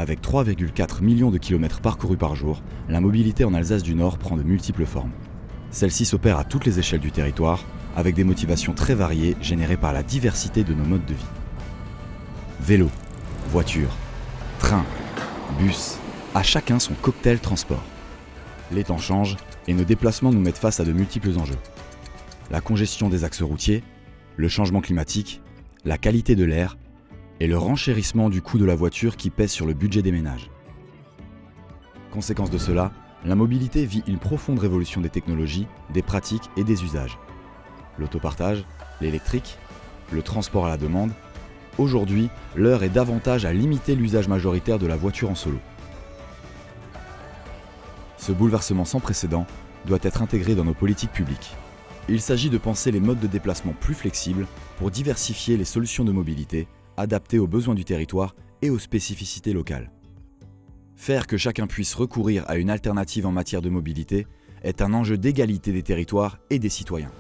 Avec 3,4 millions de kilomètres parcourus par jour, la mobilité en Alsace du Nord prend de multiples formes. Celle-ci s'opère à toutes les échelles du territoire, avec des motivations très variées générées par la diversité de nos modes de vie. Vélo, voiture, train, bus, à chacun son cocktail transport. Les temps changent et nos déplacements nous mettent face à de multiples enjeux. La congestion des axes routiers, le changement climatique, la qualité de l'air et le renchérissement du coût de la voiture qui pèse sur le budget des ménages. Conséquence de cela, la mobilité vit une profonde révolution des technologies, des pratiques et des usages. L'autopartage, l'électrique, le transport à la demande. Aujourd'hui, l'heure est davantage à limiter l'usage majoritaire de la voiture en solo. Ce bouleversement sans précédent doit être intégré dans nos politiques publiques. Il s'agit de penser les modes de déplacement plus flexibles pour diversifier les solutions de mobilité, adaptées aux besoins du territoire et aux spécificités locales. Faire que chacun puisse recourir à une alternative en matière de mobilité est un enjeu d'égalité des territoires et des citoyens.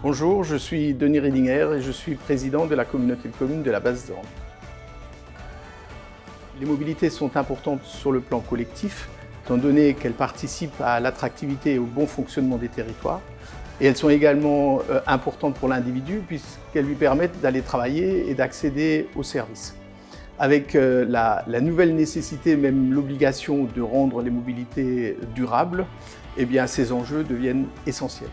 Bonjour, je suis Denis Riedinger et je suis président de la communauté de communes de la Basse-Zorn. Les mobilités sont importantes sur le plan collectif, étant donné qu'elles participent à l'attractivité et au bon fonctionnement des territoires. Et elles sont également importantes pour l'individu puisqu'elles lui permettent d'aller travailler et d'accéder aux services. Avec la nouvelle nécessité, même l'obligation de rendre les mobilités durables, eh bien, ces enjeux deviennent essentiels.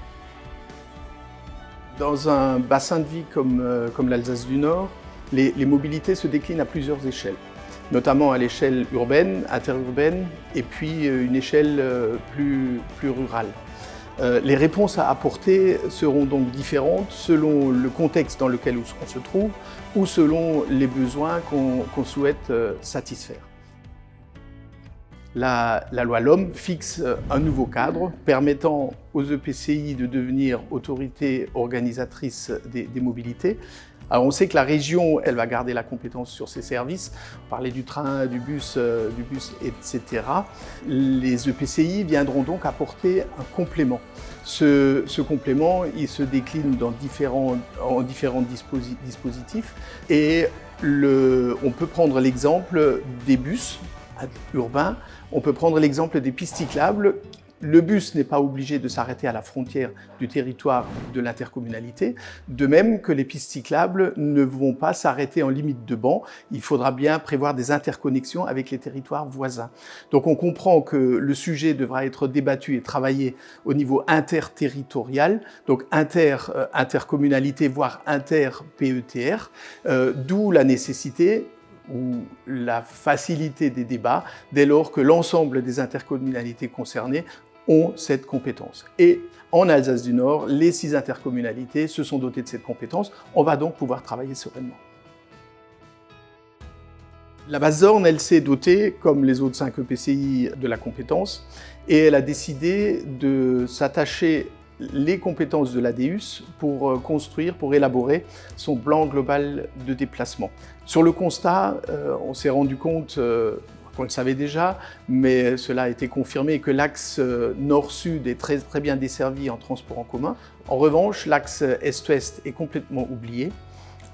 Dans un bassin de vie comme l'Alsace du Nord, les mobilités se déclinent à plusieurs échelles, notamment à l'échelle urbaine, interurbaine et puis une échelle plus rurale. Les réponses à apporter seront donc différentes selon le contexte dans lequel on se trouve ou selon les besoins qu'on souhaite satisfaire. La loi LOM fixe un nouveau cadre permettant aux EPCI de devenir autorité organisatrice des mobilités. Alors on sait que la région, elle va garder la compétence sur ces services. On parlait du train, du bus, etc. Les EPCI viendront donc apporter un complément. Ce complément, il se décline en différents dispositifs et on peut prendre l'exemple des bus urbains, on peut prendre l'exemple des pistes cyclables. Le bus n'est pas obligé de s'arrêter à la frontière du territoire de l'intercommunalité, de même que les pistes cyclables ne vont pas s'arrêter en limite de banc. Il faudra bien prévoir des interconnexions avec les territoires voisins. Donc on comprend que le sujet devra être débattu et travaillé au niveau interterritorial, donc intercommunalité, voire inter-PETR, d'où la nécessité ou la facilité des débats dès lors que l'ensemble des intercommunalités concernées ont cette compétence. Et en Alsace du Nord, les 6 intercommunalités se sont dotées de cette compétence. On va donc pouvoir travailler sereinement. La Basse-Zorn, elle s'est dotée, comme les autres 5 EPCI, de la compétence et elle a décidé de s'attacher les compétences de l'ADEUS pour élaborer son plan global de déplacement. Sur le constat, on s'est rendu compte, qu'on le savait déjà, mais cela a été confirmé, que l'axe nord-sud est très bien desservi en transport en commun. En revanche, l'axe est-ouest est complètement oublié.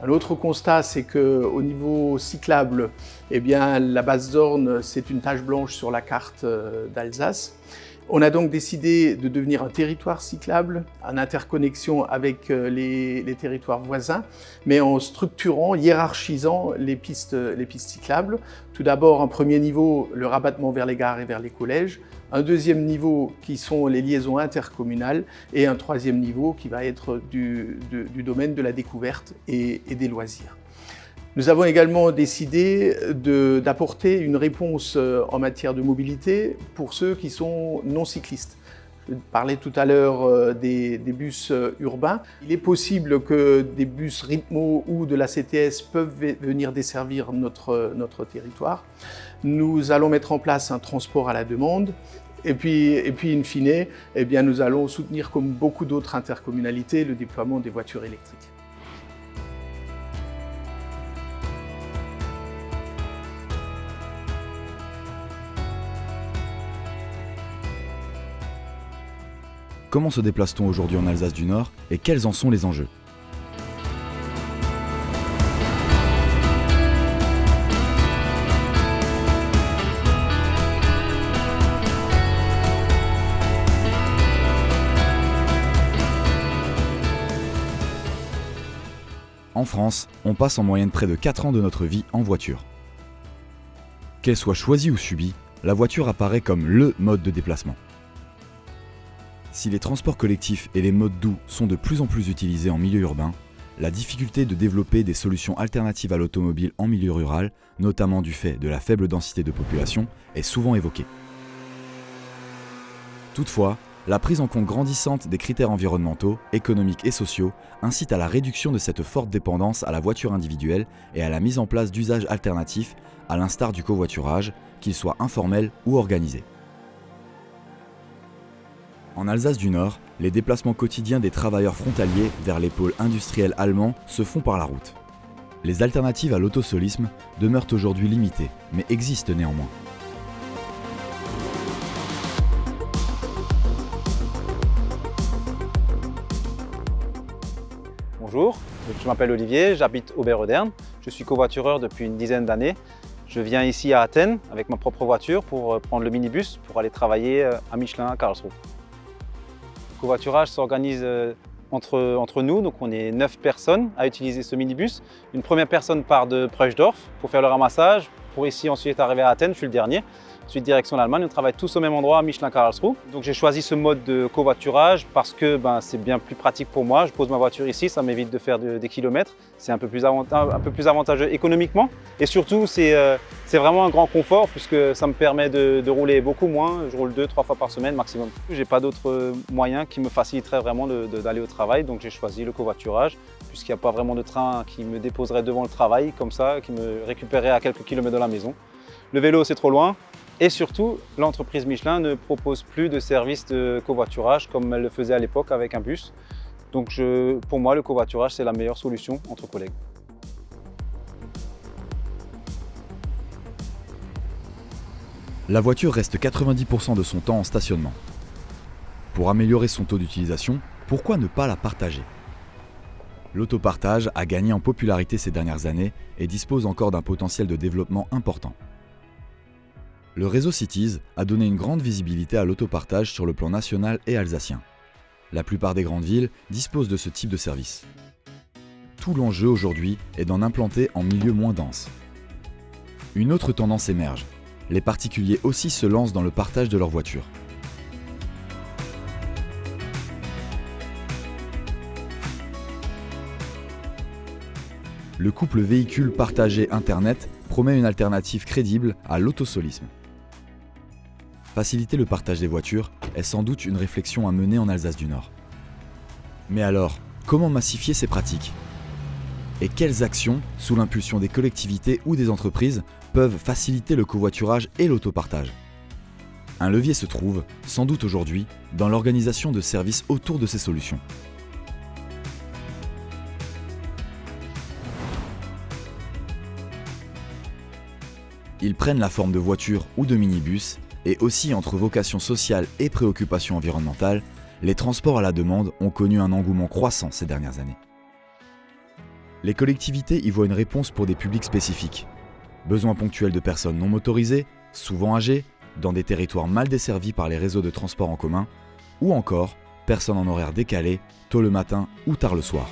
Un autre constat, c'est qu'au niveau cyclable, eh bien, la Basse-Zorn, c'est une tache blanche sur la carte d'Alsace. On a donc décidé de devenir un territoire cyclable, en interconnexion avec les territoires voisins, mais en structurant, hiérarchisant les pistes cyclables. Tout d'abord, un premier niveau, le rabattement vers les gares et vers les collèges. Un deuxième niveau qui sont les liaisons intercommunales et un troisième niveau qui va être du domaine de la découverte et des loisirs. Nous avons également décidé d'apporter une réponse en matière de mobilité pour ceux qui sont non cyclistes. Je parlais tout à l'heure des bus urbains. Il est possible que des bus Ritmo ou de la CTS peuvent venir desservir notre territoire. Nous allons mettre en place un transport à la demande. Et puis in fine, eh bien, nous allons soutenir, comme beaucoup d'autres intercommunalités, le déploiement des voitures électriques. comment se déplace-t-on aujourd'hui en Alsace du Nord et quels en sont les enjeux? En France, on passe en moyenne près de 4 ans de notre vie en voiture. Qu'elle soit choisie ou subie, la voiture apparaît comme LE mode de déplacement. Si les transports collectifs et les modes doux sont de plus en plus utilisés en milieu urbain, la difficulté de développer des solutions alternatives à l'automobile en milieu rural, notamment du fait de la faible densité de population, est souvent évoquée. Toutefois, la prise en compte grandissante des critères environnementaux, économiques et sociaux incite à la réduction de cette forte dépendance à la voiture individuelle et à la mise en place d'usages alternatifs, à l'instar du covoiturage, qu'il soit informel ou organisé. En Alsace du Nord, les déplacements quotidiens des travailleurs frontaliers vers les pôles industriels allemands se font par la route. Les alternatives à l'autosolisme demeurent aujourd'hui limitées, mais existent néanmoins. Bonjour, je m'appelle Olivier, j'habite Ober-Odern. Je suis covoitureur depuis une dizaine d'années. Je viens ici à Athènes avec ma propre voiture pour prendre le minibus pour aller travailler à Michelin à Karlsruhe. Le covoiturage s'organise entre nous, donc on est 9 personnes à utiliser ce minibus. Une première personne part de Preusdorf pour faire le ramassage, pour ici ensuite arriver à Athènes, je suis le dernier. Ensuite direction l'Allemagne, on travaille tous au même endroit à Michelin-Karlsruhe. Donc j'ai choisi ce mode de covoiturage parce que c'est bien plus pratique pour moi. Je pose ma voiture ici, ça m'évite de faire des kilomètres. C'est un peu plus avantageux économiquement. Et surtout, c'est vraiment un grand confort puisque ça me permet de rouler beaucoup moins. Je roule 2-3 fois par semaine maximum. Je n'ai pas d'autres moyens qui me faciliteraient vraiment d'aller au travail. Donc j'ai choisi le covoiturage puisqu'il n'y a pas vraiment de train qui me déposerait devant le travail comme ça, qui me récupérerait à quelques kilomètres de la maison. Le vélo, c'est trop loin. Et surtout, l'entreprise Michelin ne propose plus de service de covoiturage comme elle le faisait à l'époque avec un bus. Donc pour moi, le covoiturage, c'est la meilleure solution entre collègues. La voiture reste 90% de son temps en stationnement. Pour améliorer son taux d'utilisation, pourquoi ne pas la partager? L'autopartage a gagné en popularité ces dernières années et dispose encore d'un potentiel de développement important. Le réseau Cities a donné une grande visibilité à l'autopartage sur le plan national et alsacien. La plupart des grandes villes disposent de ce type de service. Tout l'enjeu aujourd'hui est d'en implanter en milieu moins dense. Une autre tendance émerge. Les particuliers aussi se lancent dans le partage de leur voiture. Le couple véhicule partagé Internet promet une alternative crédible à l'autosolisme. Faciliter le partage des voitures est sans doute une réflexion à mener en Alsace du Nord. Mais alors, comment massifier ces pratiques? Et quelles actions, sous l'impulsion des collectivités ou des entreprises, peuvent faciliter le covoiturage et l'autopartage? Un levier se trouve, sans doute aujourd'hui, dans l'organisation de services autour de ces solutions. Ils prennent la forme de voitures ou de minibus, et aussi entre vocation sociale et préoccupation environnementale, les transports à la demande ont connu un engouement croissant ces dernières années. Les collectivités y voient une réponse pour des publics spécifiques. Besoins ponctuels de personnes non motorisées, souvent âgées, dans des territoires mal desservis par les réseaux de transport en commun, ou encore personnes en horaire décalé, tôt le matin ou tard le soir.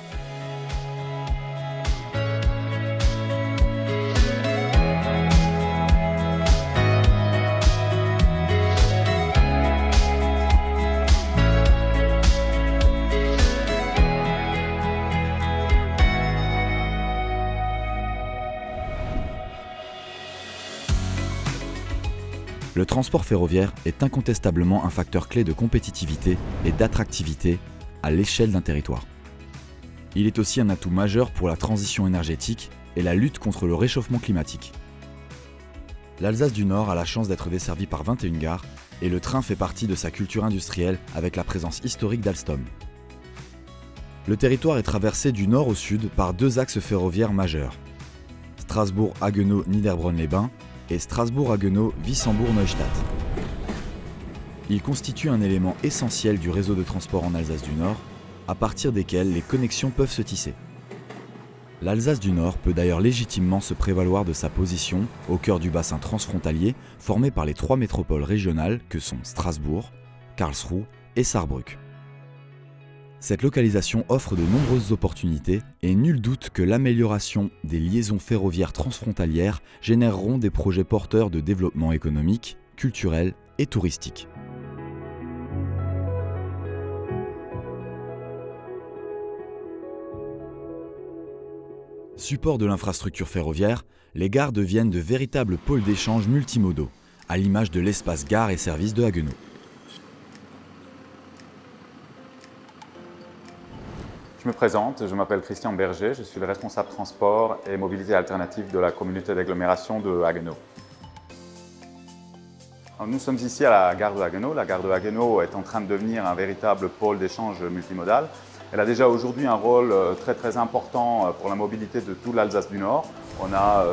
Le transport ferroviaire est incontestablement un facteur clé de compétitivité et d'attractivité à l'échelle d'un territoire. Il est aussi un atout majeur pour la transition énergétique et la lutte contre le réchauffement climatique. L'Alsace du Nord a la chance d'être desservie par 21 gares et le train fait partie de sa culture industrielle avec la présence historique d'Alstom. Le territoire est traversé du nord au sud par 2 axes ferroviaires majeurs, Strasbourg-Haguenau-Niederbronn-les-Bains et Strasbourg-Haguenau-Wissembourg-Neustadt. Ils constituent un élément essentiel du réseau de transport en Alsace du Nord, à partir desquels les connexions peuvent se tisser. L'Alsace du Nord peut d'ailleurs légitimement se prévaloir de sa position au cœur du bassin transfrontalier formé par les 3 métropoles régionales que sont Strasbourg, Karlsruhe et Saarbrück. Cette localisation offre de nombreuses opportunités et nul doute que l'amélioration des liaisons ferroviaires transfrontalières généreront des projets porteurs de développement économique, culturel et touristique. Support de l'infrastructure ferroviaire, les gares deviennent de véritables pôles d'échange multimodaux, à l'image de l'espace gare et services de Haguenau. Je me présente, je m'appelle Christian Berger, je suis le responsable transport et mobilité alternative de la communauté d'agglomération de Haguenau. Nous sommes ici à la gare de Haguenau. La gare de Haguenau est en train de devenir un véritable pôle d'échange multimodal. Elle a déjà aujourd'hui un rôle très important pour la mobilité de toute l'Alsace du Nord. On a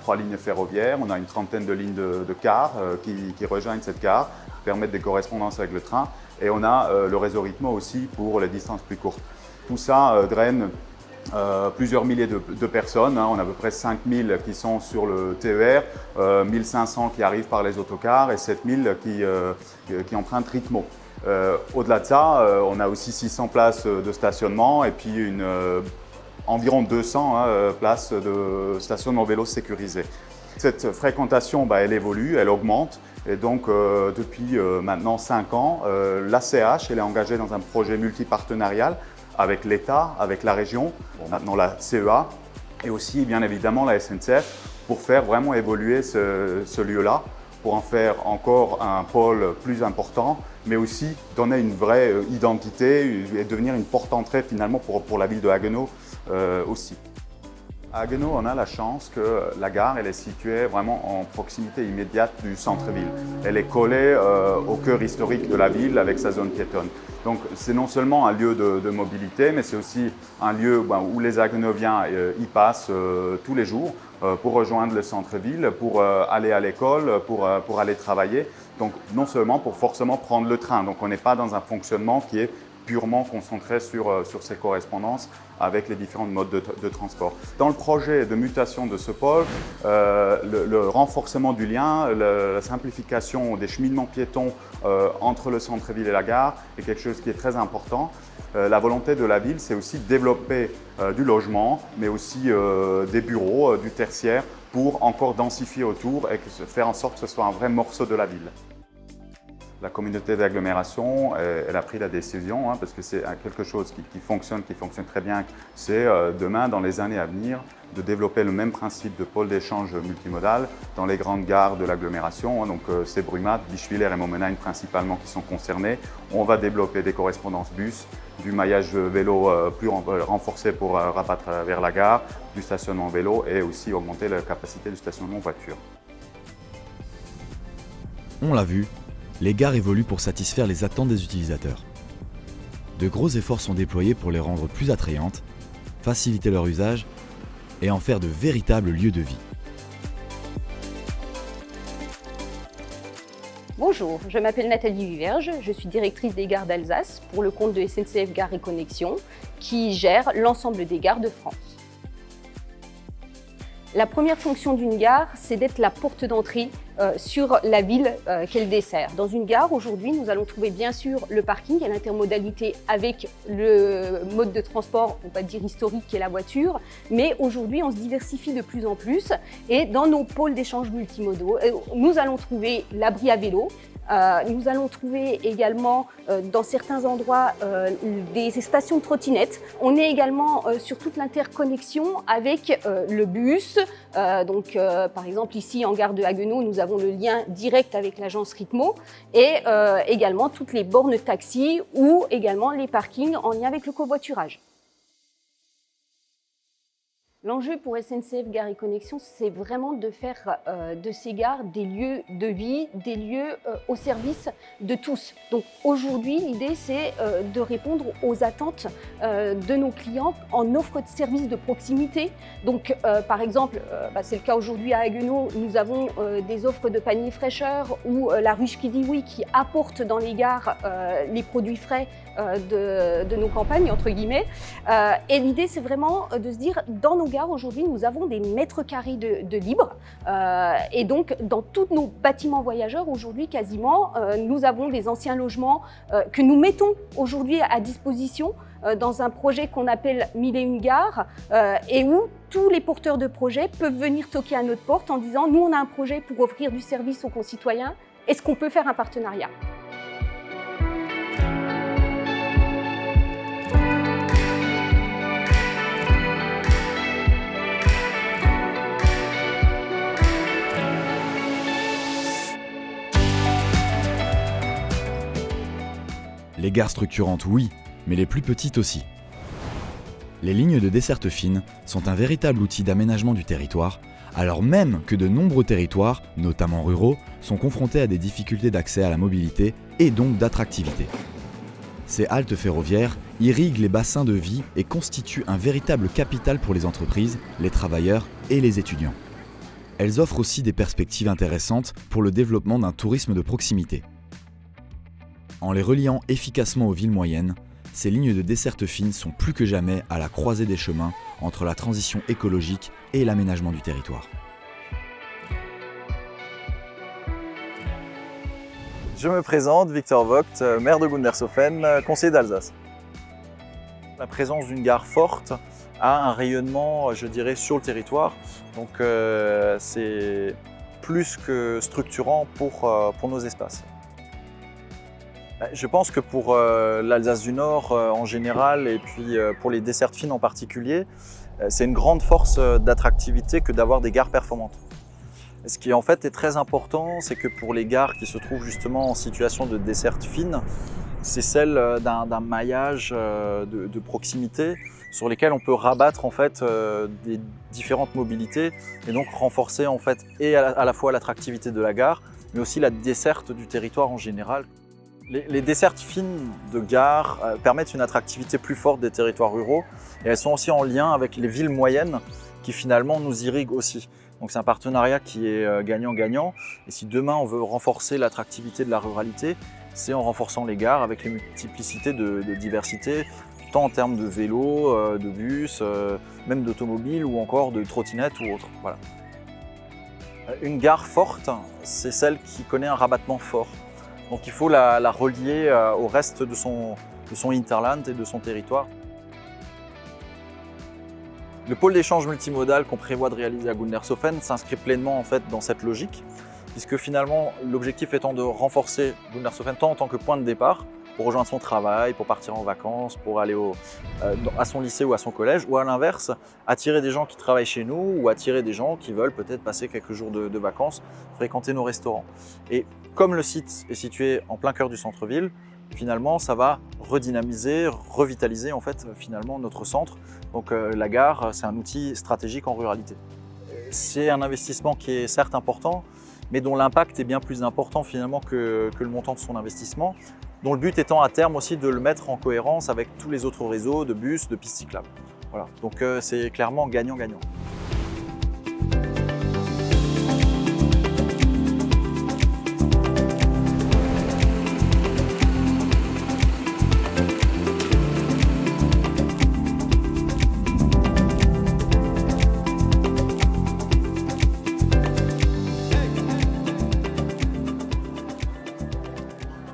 3 lignes ferroviaires, on a une trentaine de lignes de cars qui rejoignent cette gare, qui permettent des correspondances avec le train. Et on a le réseau Ritmo aussi pour les distances plus courtes. Tout ça draine plusieurs milliers de personnes. On a à peu près 5000 qui sont sur le TER, 1500 qui arrivent par les autocars et 7000 qui empruntent Ritmo. Au-delà de ça, on a aussi 600 places de stationnement et puis environ 200 places de stationnement vélo sécurisées. Cette fréquentation, elle évolue, elle augmente et donc depuis maintenant 5 ans, l'ACH est engagée dans un projet multipartenarial avec l'État, avec la région, maintenant la CEA et aussi bien évidemment la SNCF pour faire vraiment évoluer ce lieu-là, pour en faire encore un pôle plus important, mais aussi donner une vraie identité et devenir une porte-entrée finalement pour la ville de Haguenau aussi. À Haguenau, on a la chance que la gare elle est située vraiment en proximité immédiate du centre-ville. Elle est collée au cœur historique de la ville avec sa zone piétonne. Donc c'est non seulement un lieu de mobilité, mais c'est aussi un lieu où les Haguenauviens y passent tous les jours pour rejoindre le centre-ville, pour aller à l'école, pour aller travailler. Donc non seulement pour forcément prendre le train. Donc on n'est pas dans un fonctionnement qui est purement concentré sur ces correspondances avec les différents modes de transport. Dans le projet de mutation de ce pôle, le renforcement du lien, la simplification des cheminements piétons entre le centre-ville et la gare est quelque chose qui est très important. La volonté de la ville, c'est aussi de développer du logement, mais aussi des bureaux, du tertiaire, pour encore densifier autour et faire en sorte que ce soit un vrai morceau de la ville. La communauté d'agglomération, elle a pris la décision, parce que c'est quelque chose qui fonctionne très bien. C'est demain, dans les années à venir, de développer le même principe de pôle d'échange multimodal dans les grandes gares de l'agglomération. Donc c'est Brumath, Bischwiller et Momenheim principalement qui sont concernés. On va développer des correspondances bus, du maillage vélo plus renforcé pour rabattre vers la gare, du stationnement vélo et aussi augmenter la capacité du stationnement voiture. On l'a vu, les gares évoluent pour satisfaire les attentes des utilisateurs. De gros efforts sont déployés pour les rendre plus attrayantes, faciliter leur usage et en faire de véritables lieux de vie. Bonjour, je m'appelle Nathalie Viverge, je suis directrice des gares d'Alsace pour le compte de SNCF Gares et Connexions qui gère l'ensemble des gares de France. La première fonction d'une gare, c'est d'être la porte d'entrée sur la ville qu'elle dessert. Dans une gare, aujourd'hui, nous allons trouver bien sûr le parking et l'intermodalité avec le mode de transport, on va dire historique, qui est la voiture. Mais aujourd'hui, on se diversifie de plus en plus. Et dans nos pôles d'échange multimodaux, nous allons trouver l'abri à vélo. Nous allons trouver également dans certains endroits des stations de trottinettes. On est également sur toute l'interconnexion avec le bus. Par exemple, ici en gare de Haguenau, nous avons le lien direct avec l'agence Ritmo et également toutes les bornes taxi ou également les parkings en lien avec le covoiturage. L'enjeu pour SNCF Gare et Connexion, c'est vraiment de faire de ces gares des lieux de vie, des lieux au service de tous. Donc aujourd'hui, l'idée, c'est de répondre aux attentes de nos clients en offre de services de proximité. Donc par exemple, c'est le cas aujourd'hui à Haguenau, nous avons des offres de panier fraîcheur ou la ruche qui dit oui, qui apporte dans les gares les produits frais de nos campagnes, entre guillemets. Et l'idée, c'est vraiment de se dire, dans nos gares, aujourd'hui, nous avons des mètres carrés de libre. Et donc, dans tous nos bâtiments voyageurs, aujourd'hui, quasiment, nous avons des anciens logements que nous mettons aujourd'hui à disposition dans un projet qu'on appelle 1001 gares et où tous les porteurs de projets peuvent venir toquer à notre porte en disant « Nous, on a un projet pour offrir du service aux concitoyens. Est-ce qu'on peut faire un partenariat ?» Les gares structurantes, oui, mais les plus petites aussi. Les lignes de desserte fine sont un véritable outil d'aménagement du territoire, alors même que de nombreux territoires, notamment ruraux, sont confrontés à des difficultés d'accès à la mobilité et donc d'attractivité. Ces haltes ferroviaires irriguent les bassins de vie et constituent un véritable capital pour les entreprises, les travailleurs et les étudiants. Elles offrent aussi des perspectives intéressantes pour le développement d'un tourisme de proximité. En les reliant efficacement aux villes moyennes, ces lignes de desserte fine sont plus que jamais à la croisée des chemins entre la transition écologique et l'aménagement du territoire. Je me présente, Victor Vogt, maire de Gundershofen, conseiller d'Alsace. La présence d'une gare forte a un rayonnement, je dirais, sur le territoire. Donc c'est plus que structurant pour nos espaces. Je pense que pour l'Alsace du Nord en général et puis pour les dessertes fines en particulier, c'est une grande force d'attractivité que d'avoir des gares performantes. Ce qui en fait est très important, c'est que pour les gares qui se trouvent justement en situation de desserte fine, c'est celle d'un maillage de proximité sur lesquels on peut rabattre en fait des différentes mobilités et donc renforcer en fait et à la fois l'attractivité de la gare, mais aussi la desserte du territoire en général. Les dessertes fines de gare permettent une attractivité plus forte des territoires ruraux et elles sont aussi en lien avec les villes moyennes qui finalement nous irriguent aussi. Donc c'est un partenariat qui est gagnant-gagnant et si demain on veut renforcer l'attractivité de la ruralité, c'est en renforçant les gares avec les multiplicités de diversité, tant en termes de vélos, de bus, même d'automobiles ou encore de trottinettes ou autres. Voilà. Une gare forte, c'est celle qui connaît un rabattement fort. Donc il faut la relier au reste de son hinterland et de son territoire. Le pôle d'échange multimodal qu'on prévoit de réaliser à Gundershofen s'inscrit pleinement en fait dans cette logique, puisque finalement l'objectif étant de renforcer Gundershofen tant en tant que point de départ pour rejoindre son travail, pour partir en vacances, pour aller à son lycée ou à son collège, ou à l'inverse, attirer des gens qui travaillent chez nous ou attirer des gens qui veulent peut-être passer quelques jours de vacances, fréquenter nos restaurants. Et comme le site est situé en plein cœur du centre-ville, finalement ça va redynamiser, revitaliser en fait finalement notre centre. Donc la gare, c'est un outil stratégique en ruralité. C'est un investissement qui est certes important, mais dont l'impact est bien plus important finalement que le montant de son investissement, dont le but étant à terme aussi de le mettre en cohérence avec tous les autres réseaux de bus, de pistes cyclables. Voilà. Donc c'est clairement gagnant-gagnant.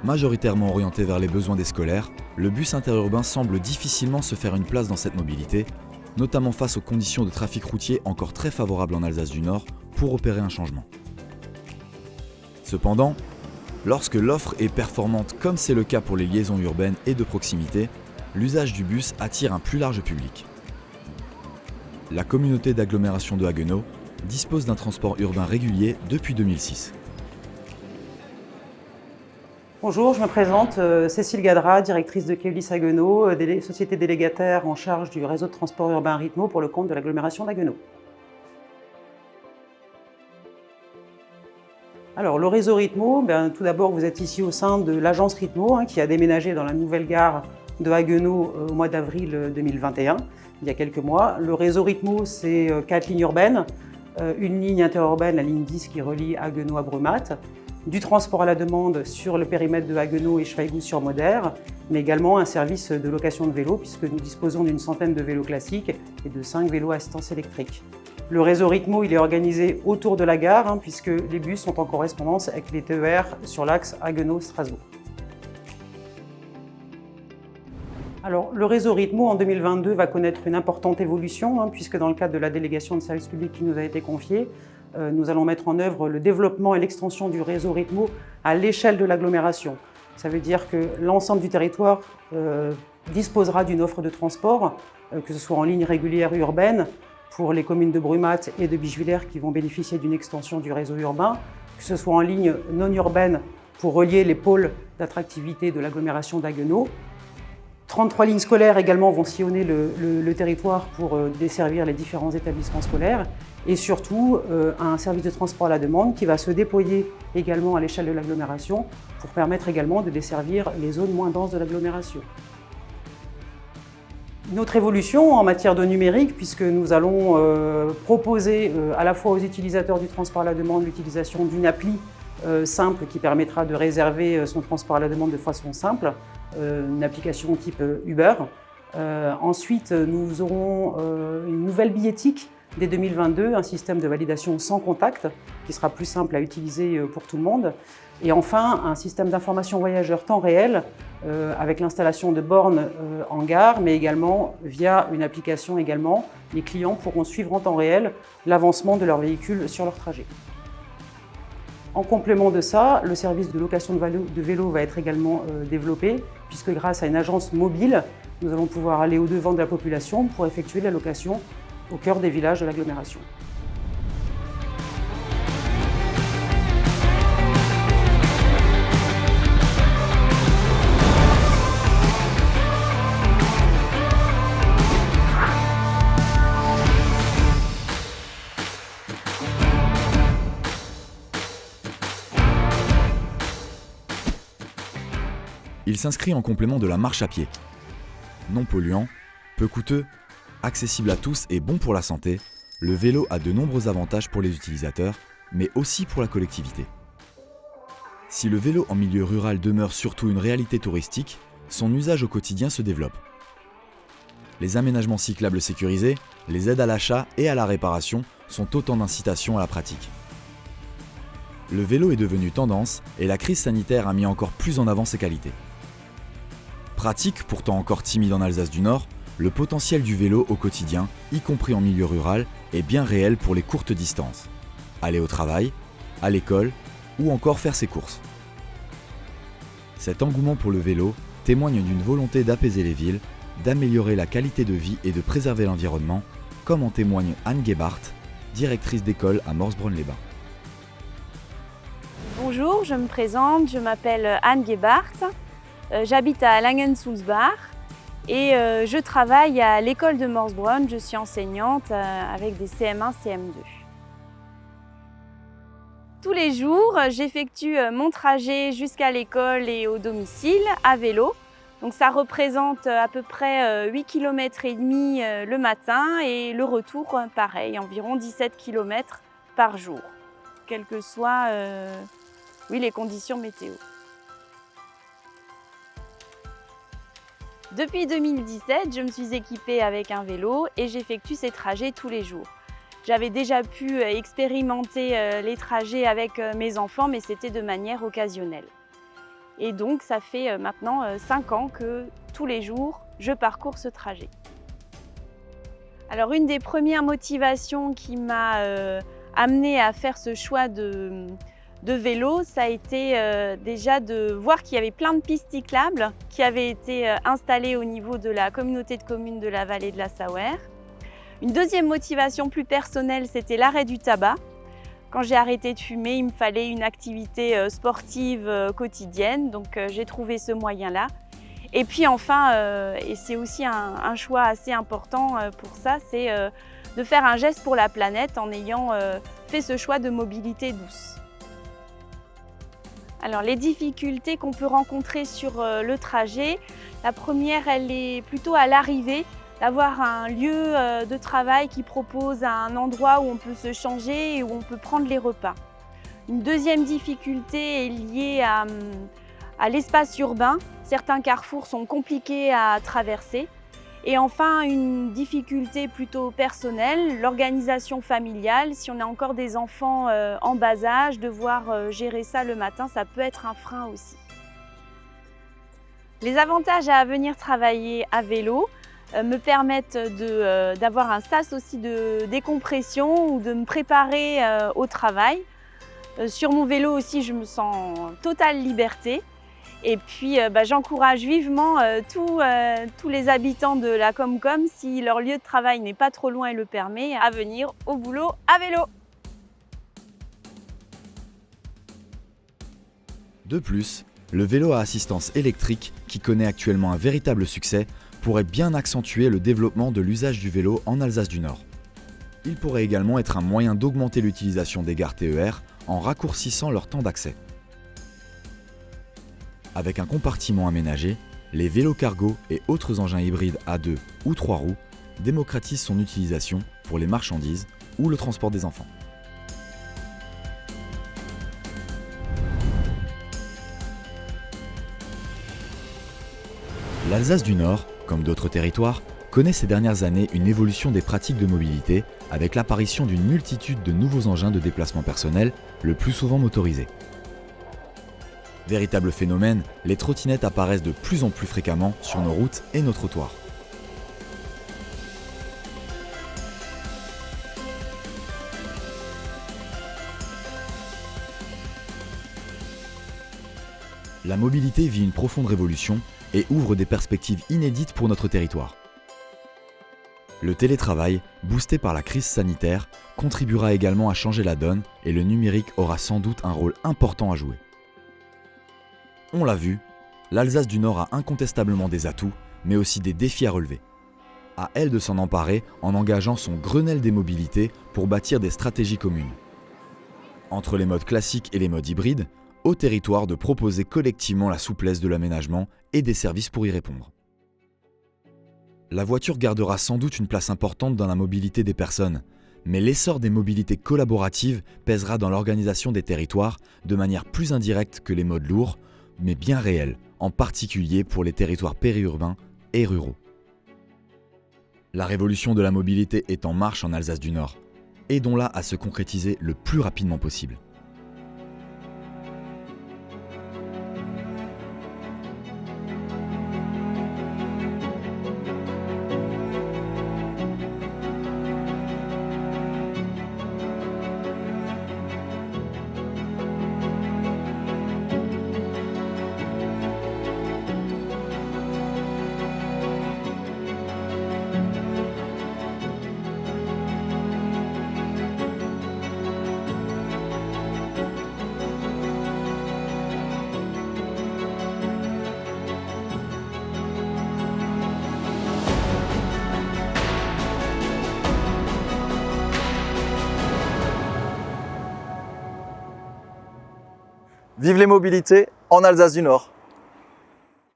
Majoritairement orienté vers les besoins des scolaires, le bus interurbain semble difficilement se faire une place dans cette mobilité, notamment face aux conditions de trafic routier encore très favorables en Alsace du Nord pour opérer un changement. Cependant, lorsque l'offre est performante comme c'est le cas pour les liaisons urbaines et de proximité, l'usage du bus attire un plus large public. La communauté d'agglomération de Haguenau dispose d'un transport urbain régulier depuis 2006. Bonjour, je me présente, Cécile Gadra, directrice de Keolis Haguenau, société délégataire en charge du réseau de transport urbain Ritmo pour le compte de l'agglomération d'Haguenau. Alors le réseau Ritmo, tout d'abord vous êtes ici au sein de l'agence Ritmo qui a déménagé dans la nouvelle gare de Haguenau au mois d'avril 2021, il y a quelques mois. Le réseau Ritmo, c'est 4 lignes urbaines, une ligne interurbaine, la ligne 10 qui relie Haguenau à Brumath, du transport à la demande sur le périmètre de Haguenau et Schweighouse-sur-Moder, mais également un service de location de vélos puisque nous disposons d'une centaine de vélos classiques et de 5 vélos à assistance électrique. Le réseau Ritmo, il est organisé autour de la gare puisque les bus sont en correspondance avec les TER sur l'axe Haguenau-Strasbourg. Alors, le réseau Ritmo en 2022 va connaître une importante évolution puisque dans le cadre de la délégation de service public qui nous a été confiée, nous allons mettre en œuvre le développement et l'extension du réseau Ritmo à l'échelle de l'agglomération. Ça veut dire que l'ensemble du territoire disposera d'une offre de transport, que ce soit en ligne régulière urbaine, pour les communes de Brumath et de Bischwiller qui vont bénéficier d'une extension du réseau urbain, que ce soit en ligne non urbaine pour relier les pôles d'attractivité de l'agglomération d'Haguenau. 33 lignes scolaires également vont sillonner le territoire pour desservir les différents établissements scolaires et surtout un service de transport à la demande qui va se déployer également à l'échelle de l'agglomération pour permettre également de desservir les zones moins denses de l'agglomération. Une autre évolution en matière de numérique puisque nous allons proposer à la fois aux utilisateurs du transport à la demande l'utilisation d'une appli simple qui permettra de réserver son transport à la demande de façon simple, une application type Uber. Ensuite, nous aurons une nouvelle billettique dès 2022, un système de validation sans contact qui sera plus simple à utiliser pour tout le monde. Et enfin, un système d'information voyageurs temps réel avec l'installation de bornes en gare, mais également via une application également. Les clients pourront suivre en temps réel l'avancement de leur véhicule sur leur trajet. En complément de ça, le service de location de vélo va être également développé, puisque grâce à une agence mobile, nous allons pouvoir aller au-devant de la population pour effectuer la location au cœur des villages de l'agglomération. Il s'inscrit en complément de la marche à pied. Non polluant, peu coûteux, accessible à tous et bon pour la santé, le vélo a de nombreux avantages pour les utilisateurs, mais aussi pour la collectivité. Si le vélo en milieu rural demeure surtout une réalité touristique, son usage au quotidien se développe. Les aménagements cyclables sécurisés, les aides à l'achat et à la réparation sont autant d'incitations à la pratique. Le vélo est devenu tendance et la crise sanitaire a mis encore plus en avant ses qualités. Pratique, pourtant encore timide en Alsace du Nord, le potentiel du vélo au quotidien, y compris en milieu rural, est bien réel pour les courtes distances. Aller au travail, à l'école ou encore faire ses courses. Cet engouement pour le vélo témoigne d'une volonté d'apaiser les villes, d'améliorer la qualité de vie et de préserver l'environnement, comme en témoigne Anne Gebhardt, directrice d'école à Morsbronn-les-Bains. Bonjour, je me présente, je m'appelle Anne Gebhardt, j'habite à Langensulzbach et je travaille à l'école de Morsbronn, je suis enseignante avec des CM1, CM2. Tous les jours, j'effectue mon trajet jusqu'à l'école et au domicile à vélo. Donc ça représente à peu près 8,5 km le matin et le retour, pareil, environ 17 km par jour, quelles que soient les conditions météo. Depuis 2017, je me suis équipée avec un vélo et j'effectue ces trajets tous les jours. J'avais déjà pu expérimenter les trajets avec mes enfants, mais c'était de manière occasionnelle. Et donc, ça fait maintenant 5 ans que tous les jours, je parcours ce trajet. Alors, une des premières motivations qui m'a amenée à faire ce choix de vélo, ça a été déjà de voir qu'il y avait plein de pistes cyclables qui avaient été installées au niveau de la communauté de communes de la vallée de la Sauer. Une deuxième motivation plus personnelle, c'était l'arrêt du tabac. Quand j'ai arrêté de fumer, il me fallait une activité sportive quotidienne, donc j'ai trouvé ce moyen-là. Et puis enfin, et c'est aussi un choix assez important pour ça, c'est de faire un geste pour la planète en ayant fait ce choix de mobilité douce. Alors les difficultés qu'on peut rencontrer sur le trajet, la première, elle est plutôt à l'arrivée, d'avoir un lieu de travail qui propose un endroit où on peut se changer et où on peut prendre les repas. Une deuxième difficulté est liée à l'espace urbain. Certains carrefours sont compliqués à traverser. Et enfin, une difficulté plutôt personnelle, l'organisation familiale. Si on a encore des enfants en bas âge, devoir gérer ça le matin, ça peut être un frein aussi. Les avantages à venir travailler à vélo me permettent d'avoir un sas aussi de décompression ou de me préparer au travail. Sur mon vélo aussi, je me sens en totale liberté. Et puis, j'encourage vivement tous les habitants de la Comcom, si leur lieu de travail n'est pas trop loin et le permet, à venir au boulot à vélo. De plus, le vélo à assistance électrique, qui connaît actuellement un véritable succès, pourrait bien accentuer le développement de l'usage du vélo en Alsace du Nord. Il pourrait également être un moyen d'augmenter l'utilisation des gares TER en raccourcissant leur temps d'accès. Avec un compartiment aménagé, les vélos cargo et autres engins hybrides à 2 ou 3 roues démocratisent son utilisation pour les marchandises ou le transport des enfants. L'Alsace du Nord, comme d'autres territoires, connaît ces dernières années une évolution des pratiques de mobilité avec l'apparition d'une multitude de nouveaux engins de déplacement personnel, le plus souvent motorisés. Véritable phénomène, les trottinettes apparaissent de plus en plus fréquemment sur nos routes et nos trottoirs. La mobilité vit une profonde révolution et ouvre des perspectives inédites pour notre territoire. Le télétravail, boosté par la crise sanitaire, contribuera également à changer la donne et le numérique aura sans doute un rôle important à jouer. On l'a vu, l'Alsace du Nord a incontestablement des atouts, mais aussi des défis à relever. À elle de s'en emparer en engageant son Grenelle des mobilités pour bâtir des stratégies communes. Entre les modes classiques et les modes hybrides, au territoire de proposer collectivement la souplesse de l'aménagement et des services pour y répondre. La voiture gardera sans doute une place importante dans la mobilité des personnes, mais l'essor des mobilités collaboratives pèsera dans l'organisation des territoires de manière plus indirecte que les modes lourds, mais bien réelle, en particulier pour les territoires périurbains et ruraux. La révolution de la mobilité est en marche en Alsace du Nord. Aidons-la à se concrétiser le plus rapidement possible. Vive les mobilités en Alsace du Nord!